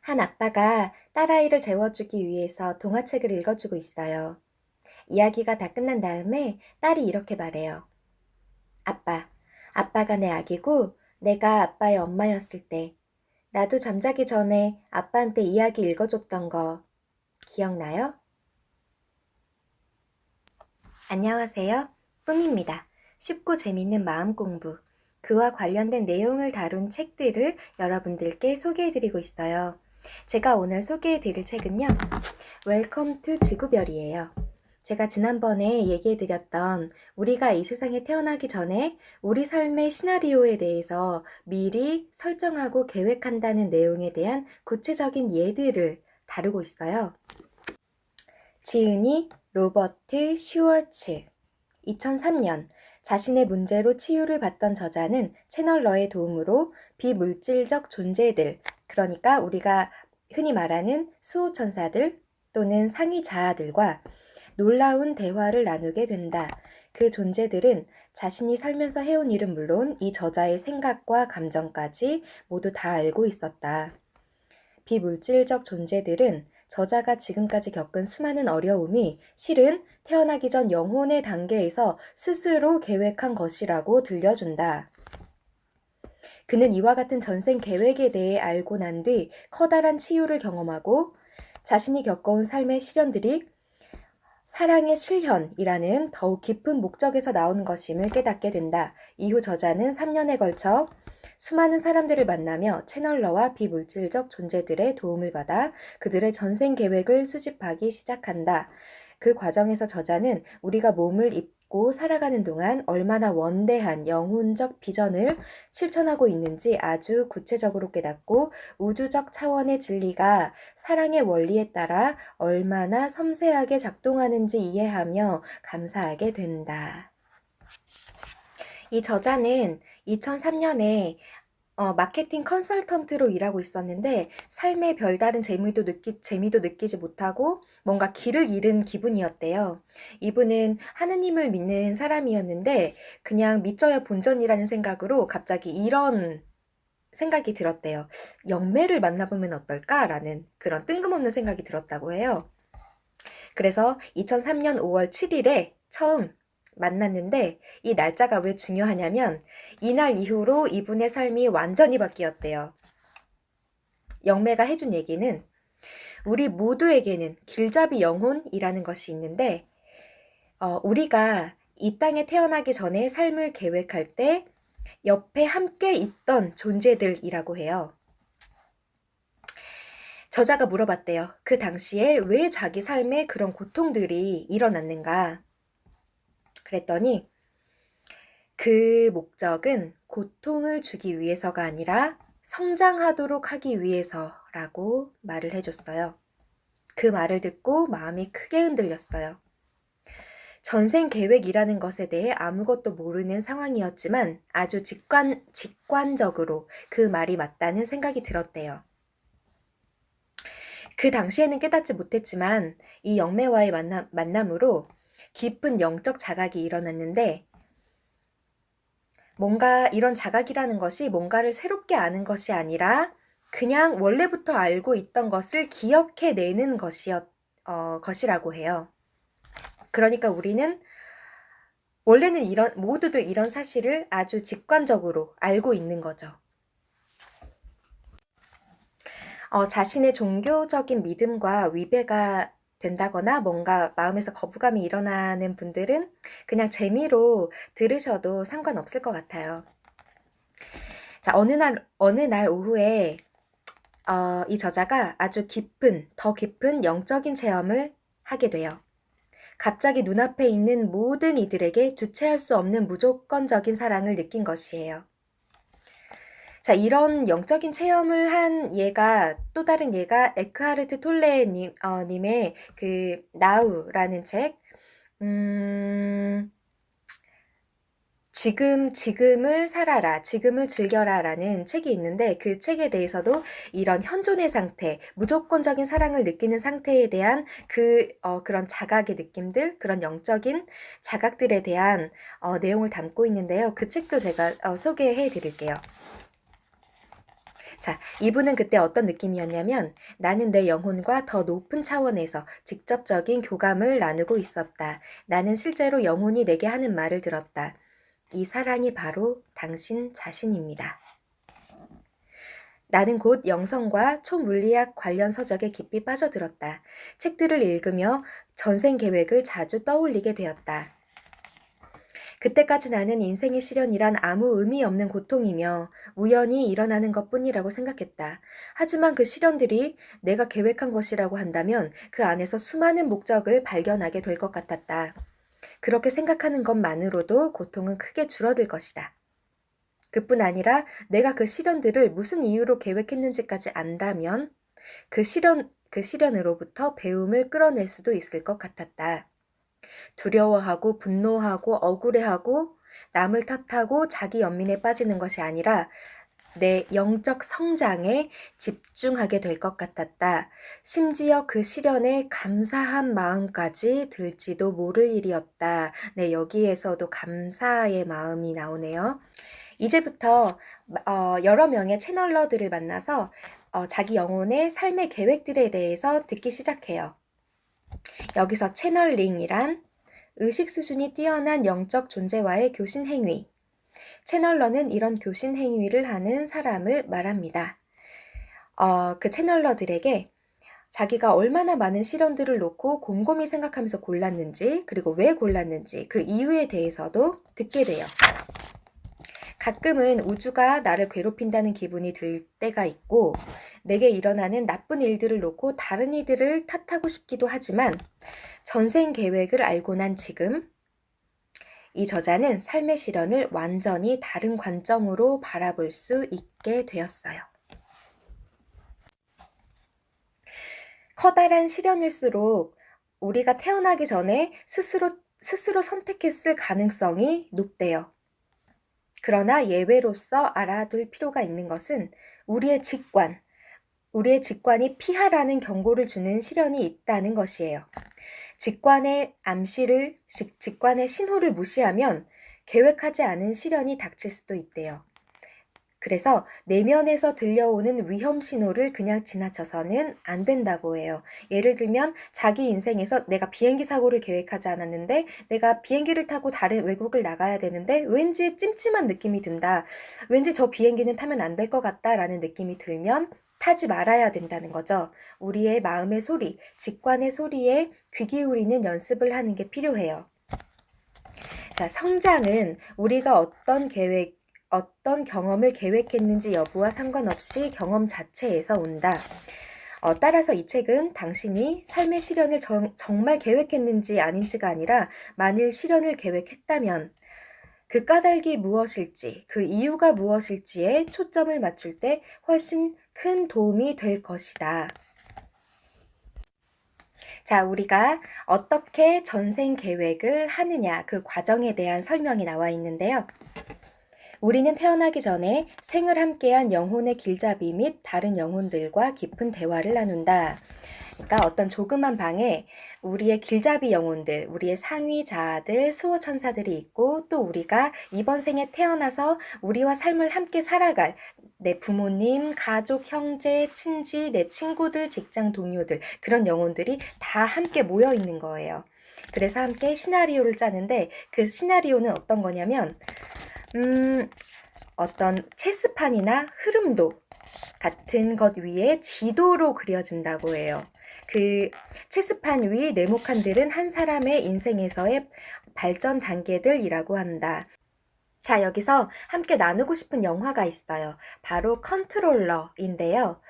한 아빠가 딸아이를 재워주기 위해서 동화책을 읽어주고 있어요. 이야기가 다 끝난 다음에 딸이 이렇게 말해요. 아빠, 아빠가 내 아기고 내가 아빠의 엄마였을 때 나도 잠자기 전에 아빠한테 이야기 읽어줬던 거 기억나요? 안녕하세요. 꿈입니다. 쉽고 재밌는 마음 공부, 그와 관련된 내용을 다룬 책들을 여러분들께 소개해드리고 있어요. 제가 오늘 소개해드릴 책은요. 웰컴 투 지구별이에요. 제가 지난번에 얘기해드렸던 우리가 이 세상에 태어나기 전에 우리 삶의 시나리오에 대해서 미리 설정하고 계획한다는 내용에 대한 구체적인 예들을 다루고 있어요. 지은이 로버트 슈월츠 2003년 자신의 문제로 치유를 받던 저자는 채널러의 도움으로 비물질적 존재들, 그러니까 우리가 흔히 말하는 수호천사들 또는 상위자아들과 놀라운 대화를 나누게 된다. 그 존재들은 자신이 살면서 해온 일은 물론 이 저자의 생각과 감정까지 모두 다 알고 있었다. 비물질적 존재들은 저자가 지금까지 겪은 수많은 어려움이 실은 태어나기 전 영혼의 단계에서 스스로 계획한 것이라고 들려준다. 그는 이와 같은 전생 계획에 대해 알고 난 뒤 커다란 치유를 경험하고 자신이 겪어온 삶의 시련들이 사랑의 실현이라는 더욱 깊은 목적에서 나온 것임을 깨닫게 된다. 이후 저자는 3년에 걸쳐 수많은 사람들을 만나며 채널러와 비물질적 존재들의 도움을 받아 그들의 전생 계획을 수집하기 시작한다. 그 과정에서 저자는 우리가 몸을 입고 살아가는 동안 얼마나 원대한 영혼적 비전을 실천하고 있는지 아주 구체적으로 깨닫고 우주적 차원의 진리가 사랑의 원리에 따라 얼마나 섬세하게 작동하는지 이해하며 감사하게 된다. 이 저자는 2003년에 마케팅 컨설턴트로 일하고 있었는데 삶의 별다른 재미도 느끼지 못하고 뭔가 길을 잃은 기분이었대요. 이분은 하느님을 믿는 사람이었는데 그냥 믿져야 본전이라는 생각으로 갑자기 이런 생각이 들었대요. 영매를 만나보면 어떨까라는 그런 뜬금없는 생각이 들었다고 해요. 그래서 2003년 5월 7일에 처음 만났는데 이 날짜가 왜 중요하냐면 이날 이후로 이분의 삶이 완전히 바뀌었대요. 영매가 해준 얘기는 우리 모두에게는 길잡이 영혼이라는 것이 있는데 우리가 이 땅에 태어나기 전에 삶을 계획할 때 옆에 함께 있던 존재들이라고 해요. 저자가 물어봤대요. 그 당시에 왜 자기 삶에 그런 고통들이 일어났는가? 그랬더니 그 목적은 고통을 주기 위해서가 아니라 성장하도록 하기 위해서라고 말을 해줬어요. 그 말을 듣고 마음이 크게 흔들렸어요. 전생 계획이라는 것에 대해 아무것도 모르는 상황이었지만 아주 직관적으로 그 말이 맞다는 생각이 들었대요. 그 당시에는 깨닫지 못했지만 이 영매와의 만남으로 깊은 영적 자각이 일어났는데 뭔가 이런 자각이라는 것이 뭔가를 새롭게 아는 것이 아니라 그냥 원래부터 알고 있던 것을 기억해내는 것이라고 해요. 그러니까 우리는 원래는 모두들 이런 사실을 아주 직관적으로 알고 있는 거죠. 자신의 종교적인 믿음과 위배가 된다거나 뭔가 마음에서 거부감이 일어나는 분들은 그냥 재미로 들으셔도 상관없을 것 같아요. 자, 어느 날 오후에 이 저자가 아주 더 깊은 영적인 체험을 하게 돼요. 갑자기 눈앞에 있는 모든 이들에게 주체할 수 없는 무조건적인 사랑을 느낀 것이에요. 자, 이런 영적인 체험을 한 또 다른 예가 에크하르트 톨레 님의 그 나우라는 책, 지금을 살아라, 지금을 즐겨라라는 책이 있는데 그 책에 대해서도 이런 현존의 상태, 무조건적인 사랑을 느끼는 상태에 대한 그런 자각의 느낌들, 그런 영적인 자각들에 대한 내용을 담고 있는데요. 그 책도 제가 소개해 드릴게요. 자, 이분은 그때 어떤 느낌이었냐면 나는 내 영혼과 더 높은 차원에서 직접적인 교감을 나누고 있었다. 나는 실제로 영혼이 내게 하는 말을 들었다. 이 사랑이 바로 당신 자신입니다. 나는 곧 영성과 초물리학 관련 서적에 깊이 빠져들었다. 책들을 읽으며 전생 계획을 자주 떠올리게 되었다. 그때까지 나는 인생의 시련이란 아무 의미 없는 고통이며 우연히 일어나는 것뿐이라고 생각했다. 하지만 그 시련들이 내가 계획한 것이라고 한다면 그 안에서 수많은 목적을 발견하게 될 것 같았다. 그렇게 생각하는 것만으로도 고통은 크게 줄어들 것이다. 그뿐 아니라 내가 그 시련들을 무슨 이유로 계획했는지까지 안다면 그 시련으로부터 배움을 끌어낼 수도 있을 것 같았다. 두려워하고 분노하고 억울해하고 남을 탓하고 자기 연민에 빠지는 것이 아니라 내 영적 성장에 집중하게 될 것 같았다. 심지어 그 시련에 감사한 마음까지 들지도 모를 일이었다. 네, 여기에서도 감사의 마음이 나오네요. 이제부터 여러 명의 채널러들을 만나서 자기 영혼의 삶의 계획들에 대해서 듣기 시작해요. 여기서 채널링이란 의식 수준이 뛰어난 영적 존재와의 교신 행위. 채널러는 이런 교신 행위를 하는 사람을 말합니다. 그 채널러들에게 자기가 얼마나 많은 시련들을 놓고 곰곰이 생각하면서 골랐는지, 그리고 왜 골랐는지 그 이유에 대해서도 듣게 돼요. 가끔은 우주가 나를 괴롭힌다는 기분이 들 때가 있고 내게 일어나는 나쁜 일들을 놓고 다른 이들을 탓하고 싶기도 하지만 전생 계획을 알고 난 지금 이 저자는 삶의 시련을 완전히 다른 관점으로 바라볼 수 있게 되었어요. 커다란 시련일수록 우리가 태어나기 전에 스스로 선택했을 가능성이 높대요. 그러나 예외로서 알아둘 필요가 있는 것은 우리의 직관이 피하라는 경고를 주는 시련이 있다는 것이에요. 직관의 신호를 무시하면 계획하지 않은 시련이 닥칠 수도 있대요. 그래서 내면에서 들려오는 위험 신호를 그냥 지나쳐서는 안 된다고 해요. 예를 들면 자기 인생에서 내가 비행기 사고를 계획하지 않았는데 내가 비행기를 타고 다른 외국을 나가야 되는데 왠지 찜찜한 느낌이 든다. 왠지 저 비행기는 타면 안 될 것 같다라는 느낌이 들면 타지 말아야 된다는 거죠. 우리의 마음의 소리, 직관의 소리에 귀 기울이는 연습을 하는 게 필요해요. 자, 성장은 우리가 어떤 경험을 계획했는지 여부와 상관없이 경험 자체에서 온다. 따라서 이 책은 당신이 삶의 시련을 정말 계획했는지 아닌지가 아니라 만일 시련을 계획했다면 그 까닭이 무엇일지, 그 이유가 무엇일지에 초점을 맞출 때 훨씬 큰 도움이 될 것이다. 자, 우리가 어떻게 전생 계획을 하느냐, 그 과정에 대한 설명이 나와 있는데요. 우리는 태어나기 전에 생을 함께한 영혼의 길잡이 및 다른 영혼들과 깊은 대화를 나눈다. 그러니까 어떤 조그만 방에 우리의 길잡이 영혼들, 우리의 상위 자아들, 수호 천사들이 있고 또 우리가 이번 생에 태어나서 우리와 삶을 함께 살아갈 내 부모님, 가족, 형제, 친지, 내 친구들, 직장 동료들 그런 영혼들이 다 함께 모여 있는 거예요. 그래서 함께 시나리오를 짜는데 그 시나리오는 어떤 거냐면 어떤 체스판이나 흐름도 같은 것 위에 지도로 그려진다고 해요. 그 체스판 위 네모칸들은 한 사람의 인생에서의 발전 단계들이라고 한다. 자, 여기서 함께 나누고 싶은 영화가 있어요. 바로 컨트롤러인데요.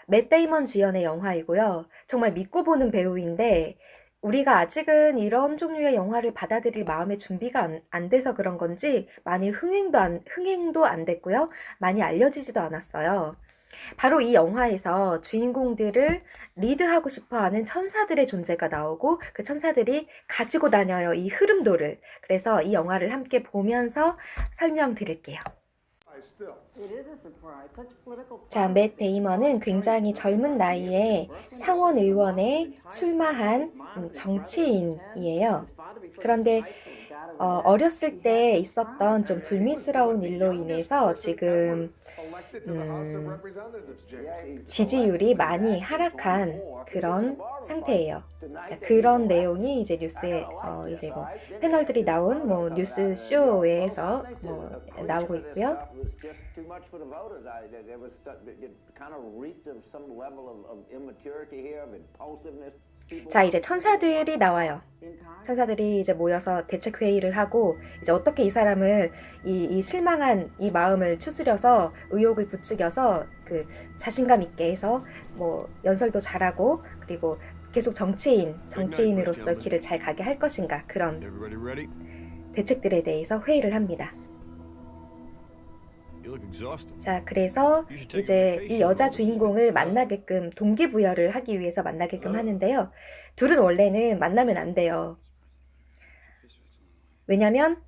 맷 데이먼 주연의 영화이고요. 정말 믿고 보는 배우인데 우리가 아직은 이런 종류의 영화를 받아들일 마음의 준비가 안 돼서 그런 건지 많이 흥행도 안 됐고요. 많이 알려지지도 않았어요. 바로 이 영화에서 주인공들을 리드하고 싶어하는 천사들의 존재가 나오고 그 천사들이 가지고 다녀요. 이 흐름도를. 그래서 이 영화를 함께 보면서 설명드릴게요. 자, 맷 데이먼은 굉장히 젊은 나이에 상원 의원에 출마한 정치인이에요. 그런데 어렸을 때 있었던 좀 불미스러운 일로 인해서 지금 지지율이 많이 하락한 그런 상태예요. 자, 그런 내용이 이제 뉴스에 이제 뭐 패널들이 나온 뭐 뉴스 쇼에서 뭐 나오고 있고요. 자, 이제 천사들이 나와요. 천사들이 이제 모여서 대책 회의를 하고 이제 어떻게 이 사람을 이 실망한 이 마음을 추스려서 의욕을 부추겨서 그 자신감 있게 해서 뭐 연설도 잘하고 그리고 계속 정치인으로서 길을 잘 가게 할 것인가 그런 대책들에 대해서 회의를 합니다. 자, 그래서 이제 이 여자 주인공을 만나게끔 동기부여를 하기 위해서 만나게끔 하는데요. 둘은 원래는 만나면 안 돼요. 왜냐면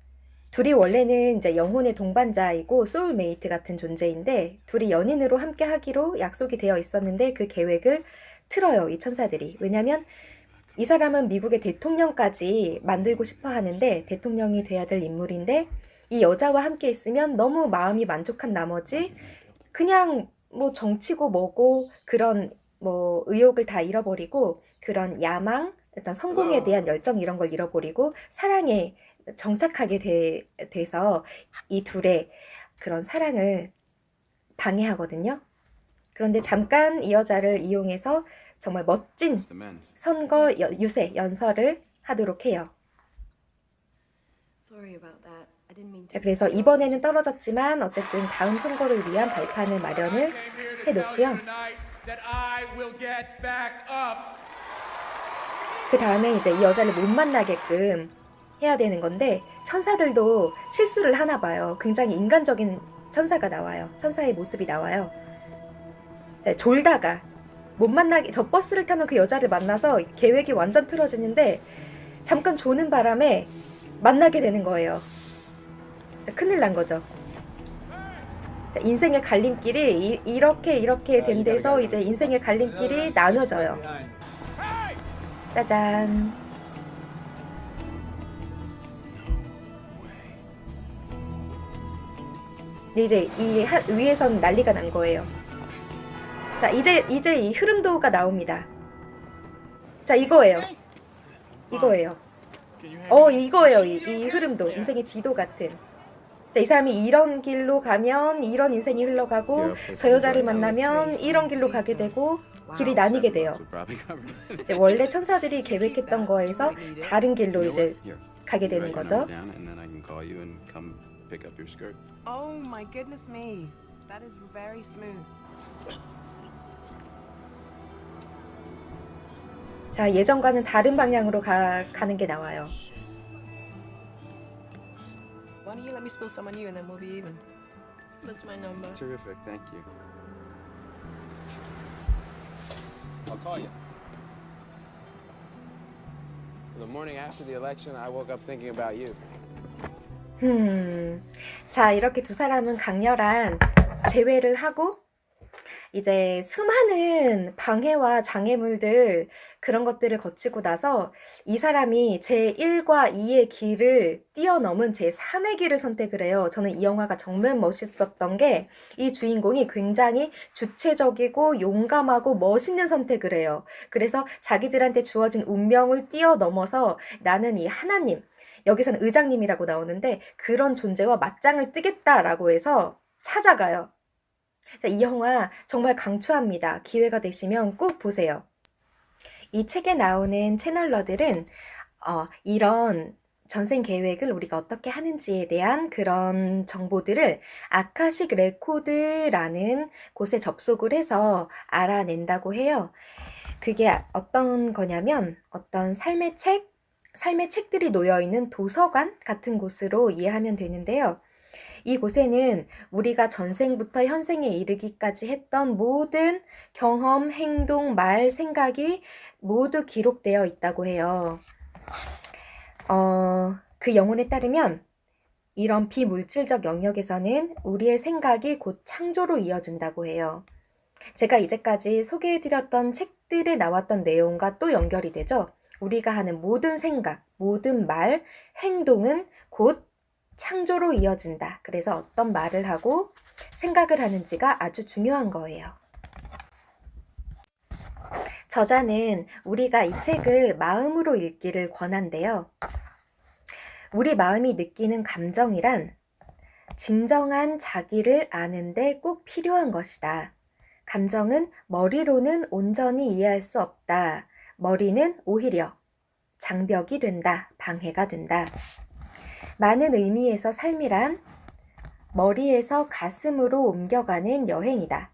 둘이 원래는 이제 영혼의 동반자이고 소울메이트 같은 존재인데 둘이 연인으로 함께 하기로 약속이 되어 있었는데 그 계획을 틀어요, 이 천사들이. 왜냐면 이 사람은 미국의 대통령까지 만들고 싶어 하는데 대통령이 돼야 될 인물인데 이 여자와 함께 있으면 너무 마음이 만족한 나머지 그냥 뭐 정치고 뭐고 그런 뭐 의욕을 다 잃어버리고 그런 야망, 어떤 성공에 대한 열정 이런 걸 잃어버리고 사랑에 정착하게 돼서 이 둘의 그런 사랑을 방해하거든요. 그런데 잠깐 이 여자를 이용해서 정말 멋진 선거 유세 연설을 하도록 해요. 자, 그래서 이번에는 떨어졌지만 어쨌든 다음 선거를 위한 발판을 마련을 해놓고요. 그 다음에 이제 이 여자를 못 만나게끔 해야 되는 건데 천사들도 실수를 하나 봐요. 굉장히 인간적인 천사가 나와요. 천사의 모습이 나와요. 네, 졸다가 못 만나게 저 버스를 타면 그 여자를 만나서 계획이 완전 틀어지는데 잠깐 조는 바람에 만나게 되는 거예요. 자, 큰일 난 거죠. 자, 인생의 갈림길이 이렇게 된 데서 이제 인생의 갈림길이 나눠져요. 짜잔. 근데 이제 이 위에선 난리가 난 거예요. 자, 이제 이 흐름도가 나옵니다. 자, 이거예요. 이거예요. 이 흐름도. 인생의 지도 같은. 자, 이 사람이 이런 길로 가면 이런 인생이 흘러가고 저 여자를 만나면 이런 길로 가게 되고 길이 나뉘게 돼요. 이제 원래 천사들이 계획했던 거에서 다른 길로 이제 가게 되는 거죠. Oh my goodness me. That is very smooth. 자, 예전과는 다른 방향으로 가는 게 나와요. Why don't you let me spill some on you and then we'll be even? That's my number. Terrific, thank you. I'll call you. The morning after the election, I woke up thinking about you. 자, 이렇게 두 사람은 강렬한 재회를 하고 이제 수많은 방해와 장애물들 그런 것들을 거치고 나서 이 사람이 제1과 2의 길을 뛰어넘은 제3의 길을 선택을 해요. 저는 이 영화가 정말 멋있었던 게 이 주인공이 굉장히 주체적이고 용감하고 멋있는 선택을 해요. 그래서 자기들한테 주어진 운명을 뛰어넘어서 나는 이 하나님, 여기서는 의장님이라고 나오는데 그런 존재와 맞짱을 뜨겠다라고 해서 찾아가요. 자, 이 영화 정말 강추합니다. 기회가 되시면 꼭 보세요. 이 책에 나오는 채널러들은 이런 전생 계획을 우리가 어떻게 하는지에 대한 그런 정보들을 아카식 레코드라는 곳에 접속을 해서 알아낸다고 해요. 그게 어떤 거냐면 어떤 삶의 책들이 놓여있는 도서관 같은 곳으로 이해하면 되는데요. 이곳에는 우리가 전생부터 현생에 이르기까지 했던 모든 경험, 행동, 말, 생각이 모두 기록되어 있다고 해요. 그 영혼에 따르면 이런 비물질적 영역에서는 우리의 생각이 곧 창조로 이어진다고 해요. 제가 이제까지 소개해드렸던 책들에 나왔던 내용과 또 연결이 되죠. 우리가 하는 모든 생각, 모든 말, 행동은 곧 창조로 이어진다. 그래서 어떤 말을 하고 생각을 하는지가 아주 중요한 거예요. 저자는 우리가 이 책을 마음으로 읽기를 권한대요. 우리 마음이 느끼는 감정이란 진정한 자기를 아는데 꼭 필요한 것이다. 감정은 머리로는 온전히 이해할 수 없다. 머리는 오히려 장벽이 된다. 방해가 된다. 많은 의미에서 삶이란 머리에서 가슴으로 옮겨가는 여행이다.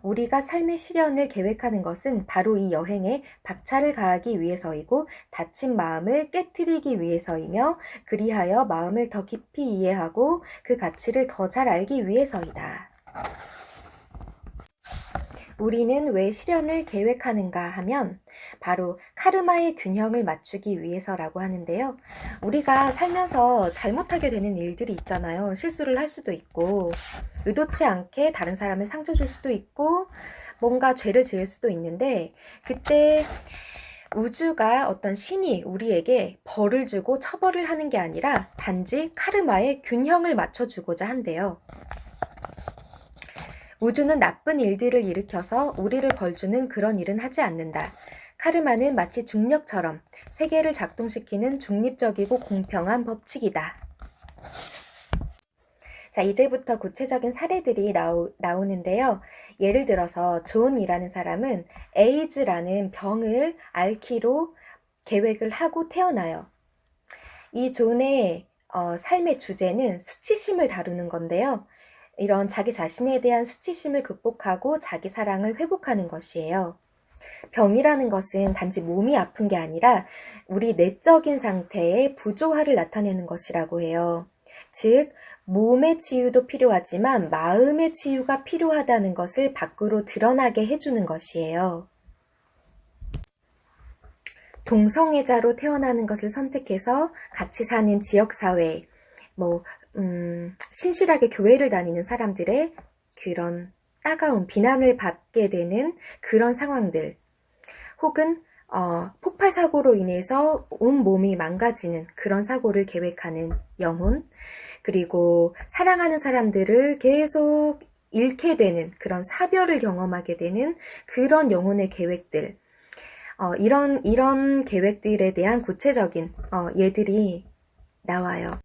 우리가 삶의 실현을 계획하는 것은 바로 이 여행에 박차를 가하기 위해서이고 다친 마음을 깨트리기 위해서이며 그리하여 마음을 더 깊이 이해하고 그 가치를 더 잘 알기 위해서이다. 우리는 왜 실현을 계획하는가 하면 바로 카르마의 균형을 맞추기 위해서라고 하는데요. 우리가 살면서 잘못하게 되는 일들이 있잖아요. 실수를 할 수도 있고 의도치 않게 다른 사람을 상처 줄 수도 있고 뭔가 죄를 지을 수도 있는데 그때 우주가 어떤 신이 우리에게 벌을 주고 처벌을 하는 게 아니라 단지 카르마의 균형을 맞춰주고자 한대요. 우주는 나쁜 일들을 일으켜서 우리를 벌주는 그런 일은 하지 않는다. 카르마는 마치 중력처럼 세계를 작동시키는 중립적이고 공평한 법칙이다. 자, 이제부터 구체적인 사례들이 나오는데요. 예를 들어서 존이라는 사람은 에이즈라는 병을 앓기로 계획을 하고 태어나요. 이 존의 삶의 주제는 수치심을 다루는 건데요. 이런 자기 자신에 대한 수치심을 극복하고 자기 사랑을 회복하는 것이에요. 병이라는 것은 단지 몸이 아픈 게 아니라 우리 내적인 상태의 부조화를 나타내는 것이라고 해요. 즉, 몸의 치유도 필요하지만 마음의 치유가 필요하다는 것을 밖으로 드러나게 해주는 것이에요. 동성애자로 태어나는 것을 선택해서 같이 사는 지역사회, 신실하게 교회를 다니는 사람들의 그런 따가운 비난을 받게 되는 그런 상황들, 혹은 폭발 사고로 인해서 온 몸이 망가지는 그런 사고를 계획하는 영혼, 그리고 사랑하는 사람들을 계속 잃게 되는 그런 사별을 경험하게 되는 그런 영혼의 계획들, 이런 계획들에 대한 구체적인 예들이 나와요.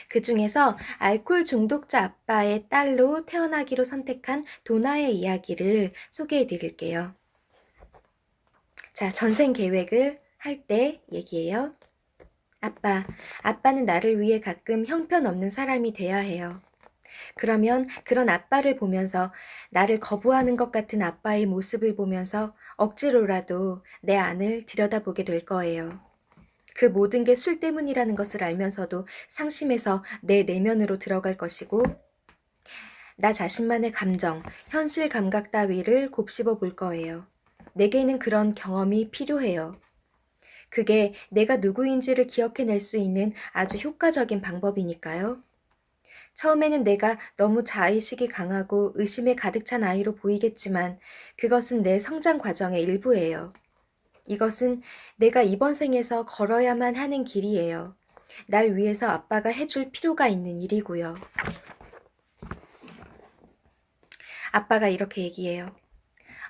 그 중에서 알코올 중독자 아빠의 딸로 태어나기로 선택한 도나의 이야기를 소개해 드릴게요. 자, 전생 계획을 할 때 얘기해요. 아빠는 나를 위해 가끔 형편없는 사람이 돼야 해요. 그러면 그런 아빠를 보면서 나를 거부하는 것 같은 아빠의 모습을 보면서 억지로라도 내 안을 들여다보게 될 거예요. 그 모든 게 술 때문이라는 것을 알면서도 상심해서 내 내면으로 들어갈 것이고 나 자신만의 감정, 현실 감각 따위를 곱씹어 볼 거예요. 내게는 그런 경험이 필요해요. 그게 내가 누구인지를 기억해낼 수 있는 아주 효과적인 방법이니까요. 처음에는 내가 너무 자의식이 강하고 의심에 가득 찬 아이로 보이겠지만 그것은 내 성장 과정의 일부예요. 이것은 내가 이번 생에서 걸어야만 하는 길이에요. 날 위해서 아빠가 해줄 필요가 있는 일이고요. 아빠가 이렇게 얘기해요.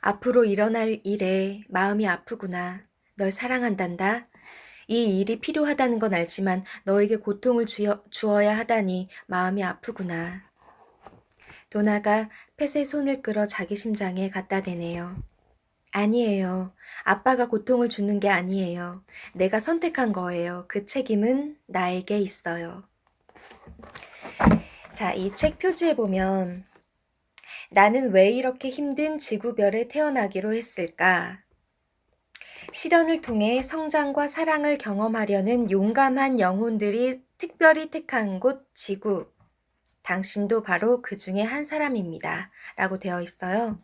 앞으로 일어날 일에 마음이 아프구나. 널 사랑한단다. 이 일이 필요하다는 건 알지만 너에게 고통을 주어야 하다니 마음이 아프구나. 도나가 펫의 손을 끌어 자기 심장에 갖다 대네요. 아니에요. 아빠가 고통을 주는 게 아니에요. 내가 선택한 거예요. 그 책임은 나에게 있어요. 자, 이 책 표지에 보면 나는 왜 이렇게 힘든 지구별에 태어나기로 했을까? 실현을 통해 성장과 사랑을 경험하려는 용감한 영혼들이 특별히 택한 곳 지구. 당신도 바로 그 중에 한 사람입니다. 라고 되어 있어요.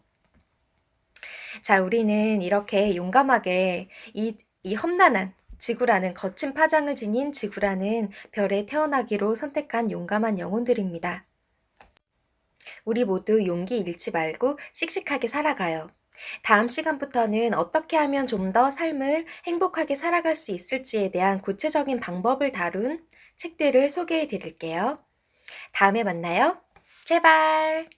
자, 우리는 이렇게 용감하게 이 험난한 지구라는 거친 파장을 지닌 지구라는 별에 태어나기로 선택한 용감한 영혼들입니다. 우리 모두 용기 잃지 말고 씩씩하게 살아가요. 다음 시간부터는 어떻게 하면 좀 더 삶을 행복하게 살아갈 수 있을지에 대한 구체적인 방법을 다룬 책들을 소개해 드릴게요. 다음에 만나요. 제발!